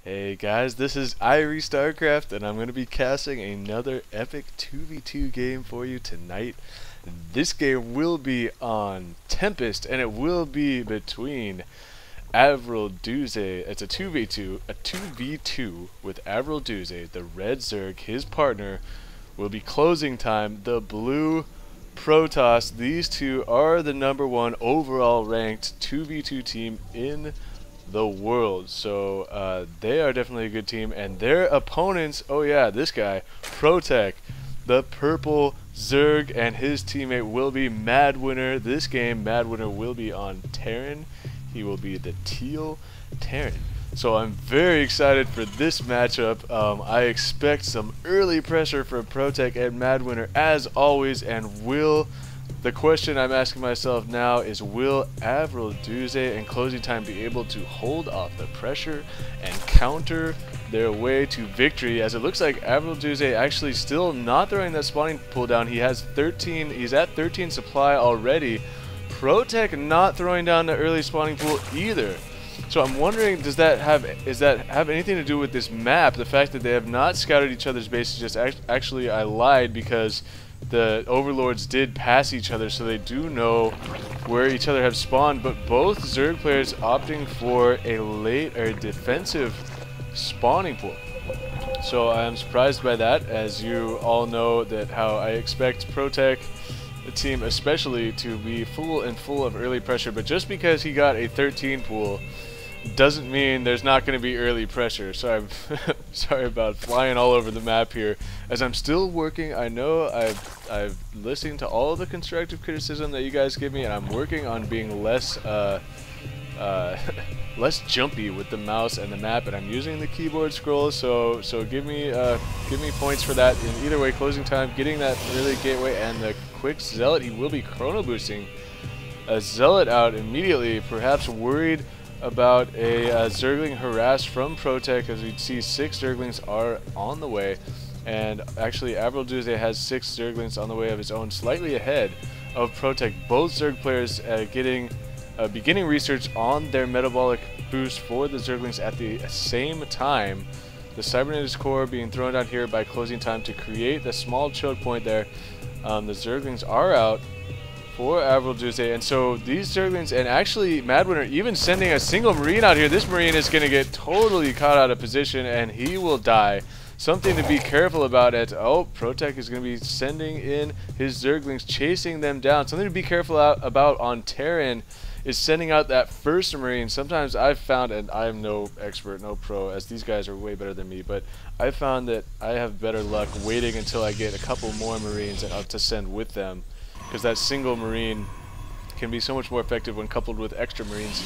Hey guys, this is Irie StarCraft, and I'm going to be casting another epic 2v2 game for you tonight. This game will be on Tempest, and it will be between AvriLDouzE. It's a 2v2 with AvriLDouzE, the red Zerg. His partner will be ClosingTime, the blue Protoss. These two are the #1 overall ranked 2v2 team in the world, so they are definitely a good team, and their opponents, oh yeah, this guy ProTech, the purple Zerg, and his teammate will be MadWinneR. This game MadWinneR will be on Terran. He will be the teal Terran, so I'm very excited for this matchup. I expect some early pressure from ProTech and MadWinneR as always, and the question I'm asking myself now is, will AvriLDouzE and ClosingTime be able to hold off the pressure and counter their way to victory? As it looks like AvriLDouzE actually still not throwing that spawning pool down. He's at 13 supply already. ProTech not throwing down the early spawning pool either. So I'm wondering, does that have anything to do with this map? The fact that they have not scouted each other's bases. Just actually I lied, because the overlords did pass each other, so they do know where each other have spawned, but both Zerg players opting for a late or defensive spawning pool. So I'm surprised by that, as you all know that how I expect ProTech, the team especially, to be full of early pressure. But just because he got a 13 pool doesn't mean there's not going to be early pressure. So I'm sorry about flying all over the map here, as I'm still working. I know I've listened to all the constructive criticism that you guys give me, and I'm working on being less less jumpy with the mouse and the map, and I'm using the keyboard scroll. So give me points for that. In either way, ClosingTime getting that early gateway and the quick zealot. He will be chrono boosting a zealot out immediately, perhaps worried about a Zergling harass from ProTech, as we see 6 Zerglings are on the way, and actually AvriLDouzE has 6 Zerglings on the way of his own, slightly ahead of ProTech. Both Zerg players beginning research on their metabolic boost for the Zerglings at the same time. The Cybernetics core being thrown down here by ClosingTime to create the small choke point there. The Zerglings are out for AvriLDouzE, and so these Zerglings, and actually MadWinneR even sending a single Marine out here. This Marine is going to get totally caught out of position, and he will die. Something to be careful about. ProTech is going to be sending in his Zerglings, chasing them down. Something to be careful about on Terran is sending out that first Marine. Sometimes I've found, and I'm no expert, no pro, as these guys are way better than me, but I found that I have better luck waiting until I get a couple more Marines to send with them, because that single Marine can be so much more effective when coupled with extra Marines.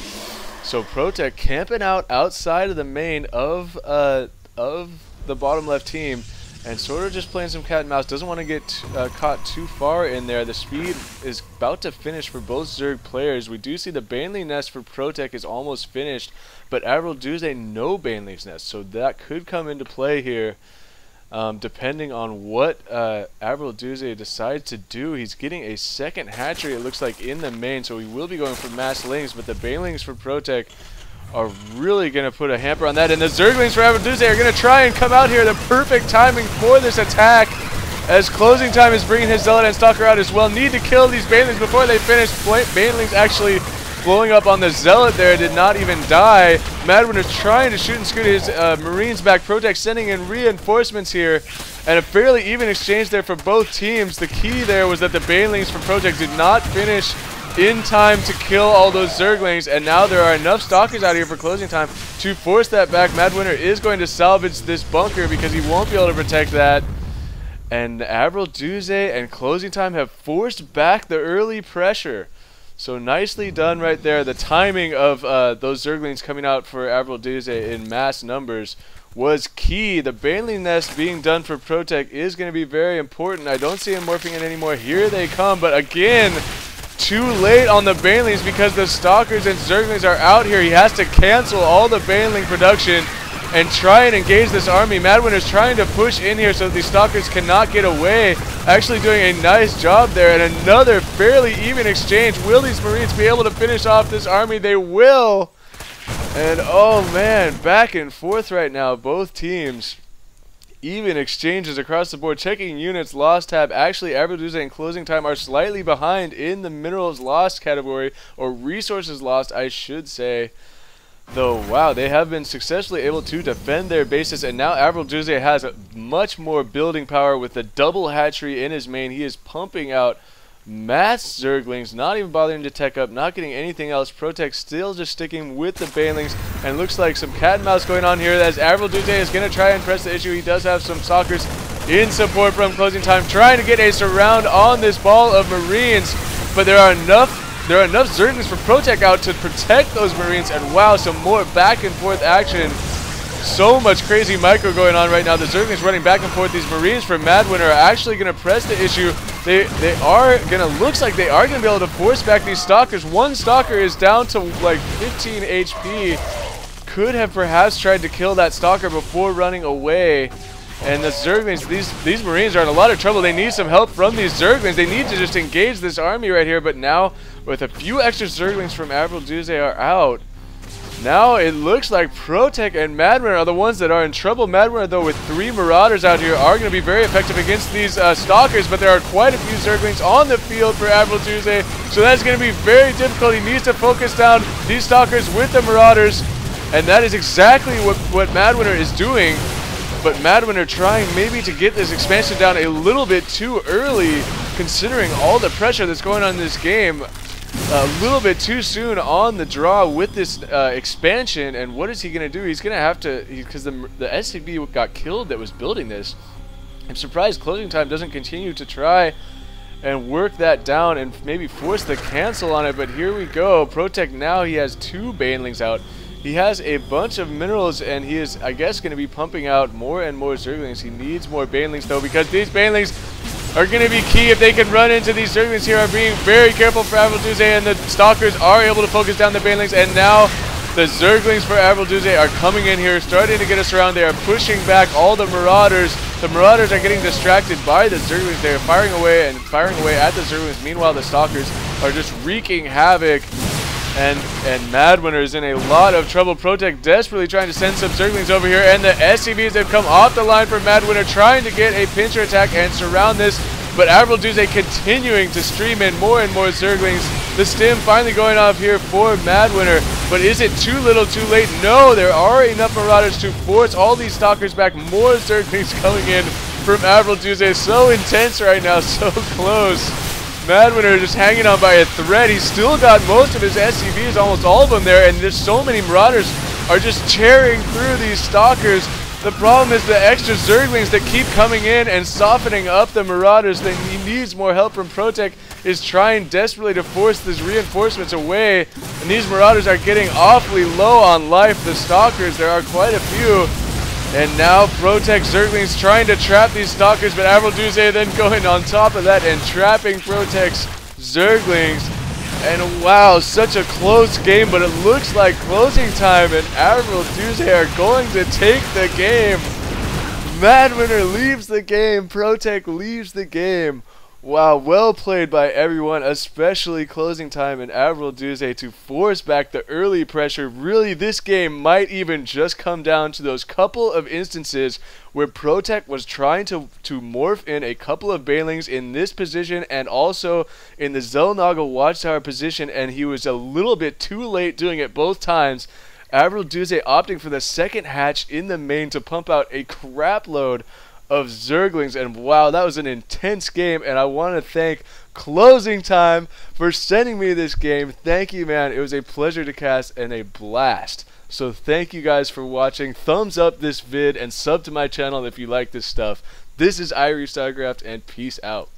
So ProTech camping out outside of the main of the bottom left team, and sort of just playing some cat and mouse. Doesn't want to get caught too far in there. The speed is about to finish for both Zerg players. We do see the Baneling Nest for ProTech is almost finished, but AvriLDouzE no Baneling's Nest, so that could come into play here. Depending on what AvriLDouzE decides to do. He's getting a second hatchery, it looks like, in the main, so he will be going for mass lings, but the Banelings for ProTech are really going to put a hamper on that, and the Zerglings for AvriLDouzE are going to try and come out here. The perfect timing for this attack, as ClosingTime is bringing his Zealot and Stalker out as well. Need to kill these Banelings before they finish. Banelings actually blowing up on the Zealot there, did not even die. MadWinneR's trying to shoot and scoot his Marines back. ProTech sending in reinforcements here, and a fairly even exchange there for both teams. The key there was that the Banelings from ProTech did not finish in time to kill all those Zerglings, and now there are enough Stalkers out here for ClosingTime to force that back. MadWinneR is going to salvage this bunker because he won't be able to protect that. And AvriLDouzE and ClosingTime have forced back the early pressure. So nicely done right there. The timing of those Zerglings coming out for AvriLDouzE in mass numbers was key. The Baneling Nest being done for ProTech is going to be very important. I don't see him morphing in anymore. Here they come, but again, too late on the Banelings because the Stalkers and Zerglings are out here. He has to cancel all the Baneling production and try and engage this army. MadWinneR's trying to push in here so that these Stalkers cannot get away. Actually doing a nice job there, and another fairly even exchange. Will these Marines be able to finish off this army? They will. And oh man, back and forth right now, both teams. Even exchanges across the board. Checking units, lost tab. Actually, AvriLDouzE and Closing Time are slightly behind in the minerals lost category, or resources lost, I should say. Though, wow, they have been successfully able to defend their bases, and now AvriLDouzE has much more building power with the double hatchery in his main. He is pumping out mass Zerglings, not even bothering to tech up, not getting anything else. ProTech still just sticking with the banelings, and looks like some cat and mouse going on here as AvriLDouzE is going to try and press the issue. He does have some stalkers in support from Closing Time, trying to get a surround on this ball of Marines, but there are enough Zerglings for ProTech out to protect those Marines, and wow, some more back and forth action. So much crazy micro going on right now. The Zerglings running back and forth. These Marines from MadWinneR are actually going to press the issue. They are going to, looks like they are going to be able to force back these Stalkers. One Stalker is down to like 15 HP. Could have perhaps tried to kill that Stalker before running away. And the Zerglings, these Marines are in a lot of trouble. They need some help from these Zerglings. They need to just engage this army right here. But now, with a few extra Zerglings from AvriLDouzE are out, now it looks like ProTech and MadWinneR are the ones that are in trouble. MadWinneR, though, with 3 Marauders out here, are going to be very effective against these Stalkers, but there are quite a few Zerglings on the field for AvriLDouzE, so that's going to be very difficult. He needs to focus down these Stalkers with the Marauders, and that is exactly what MadWinneR is doing. But MadWinneR trying maybe to get this expansion down a little bit too early, considering all the pressure that's going on in this game. A little bit too soon on the draw with this expansion, and what is he going to do? He's going to have to, because the SCV got killed that was building this. I'm surprised Closing Time doesn't continue to try and work that down and maybe force the cancel on it, but here we go. ProTech now, he has 2 banelings out. He has a bunch of minerals, and he is, I guess, going to be pumping out more and more Zerglings. He needs more banelings, though, because these banelings are going to be key if they can run into these Zerglings here. Are being very careful for AvriLDouzE, and the Stalkers are able to focus down the banelings, and now the Zerglings for AvriLDouzE are coming in here, starting to get us around. They are pushing back all the Marauders. The Marauders are getting distracted by the Zerglings. They are firing away at the Zerglings. Meanwhile, the Stalkers are just wreaking havoc. And MadWinneR is in a lot of trouble. ProTech desperately trying to send some Zerglings over here, and the SCVs have come off the line for MadWinneR, trying to get a pincher attack and surround this, but AvriLDouzE continuing to stream in more and more Zerglings. The stim finally going off here for MadWinneR, but is it too little too late? No, there are enough Marauders to force all these Stalkers back. More Zerglings coming in from AvriLDouzE. So intense right now, so close. MadWinneR just hanging on by a thread. He's still got most of his SCVs, almost all of them there, and there's so many Marauders are just tearing through these Stalkers. The problem is the extra Zerglings that keep coming in and softening up the Marauders. Then he needs more help from ProTech, is trying desperately to force these reinforcements away, and these Marauders are getting awfully low on life. The Stalkers, there are quite a few. And now ProTech Zerglings trying to trap these Stalkers, but AvriLDouzE then going on top of that and trapping ProTech's Zerglings. And wow, such a close game, but it looks like Closing Time and AvriLDouzE are going to take the game. MadWinneR leaves the game, ProTech leaves the game. Wow, well played by everyone, especially Closing Time and AvriLDouzE to force back the early pressure. Really, this game might even just come down to those couple of instances where ProTech was trying to morph in a couple of banelings in this position and also in the Zelnagel Watchtower position, and he was a little bit too late doing it both times. AvriLDouzE opting for the second hatch in the main to pump out a crap load of Zerglings, and wow, that was an intense game, and I want to thank Closing Time for sending me this game. Thank you, man. It was a pleasure to cast and a blast. So thank you guys for watching. Thumbs up this vid and sub to my channel if you like this stuff. This is AvriStarcraft, and peace out.